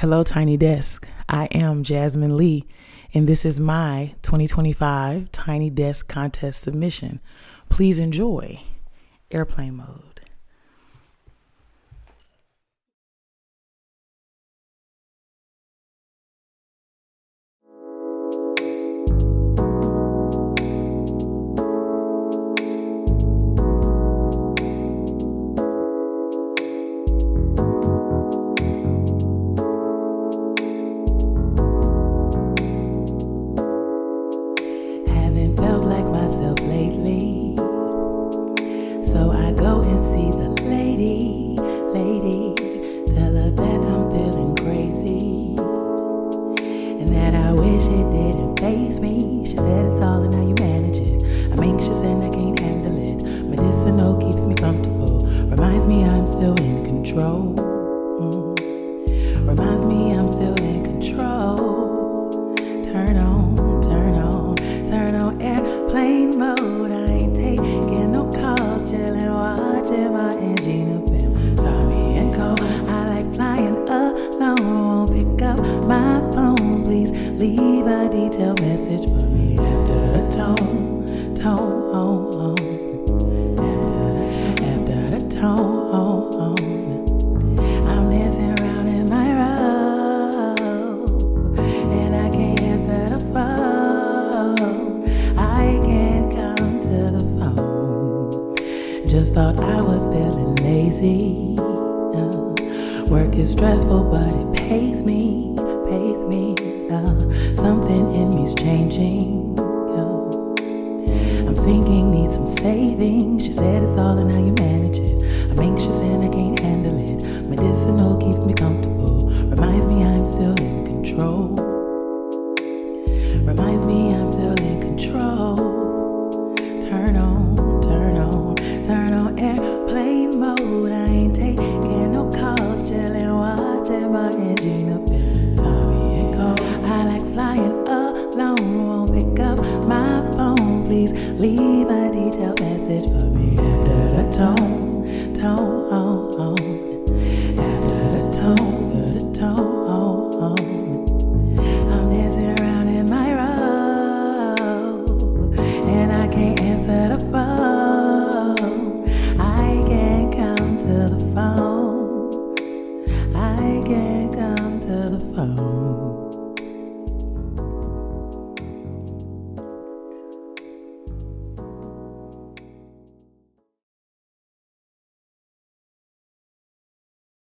Hello, Tiny Desk. I am Jazmine Leigh, and this is my 2025 Tiny Desk Contest submission. Please enjoy airplane mode. Felt like myself lately, so I go and see the lady, tell her that I'm feeling crazy, and that I wish it didn't faze me. She said it's all in how you manage it. I'm anxious and I can't handle it. Medicinal keeps me comfortable, reminds me I'm still in control. Reminds me I'm still in control. Turn on airplane mode. I ain't taking no calls, chillin', watching my engine up in Tommy and Co. I like flying alone, won't pick up my phone. Please leave a detailed message for me after the tone. After the tone. I'm dancing around in my robe, and I can't answer the phone. I can't come to the phone. Just thought I was feeling lazy. Work is stressful, but it pays me. Something in me's changing. I'm sinking, need some saving. She said it's all in how you manage it. I'm anxious and I can't handle it. Medicinal keeps me comfortable, reminds me I'm still in control. Reminds me I'm still in control. Turn on airplane mode. I ain't taking no calls, chillin', watching my engine up in Tommy and Co. I like flying alone, won't pick up my phone. Please leave a detailed message for me after the tone. After the tone.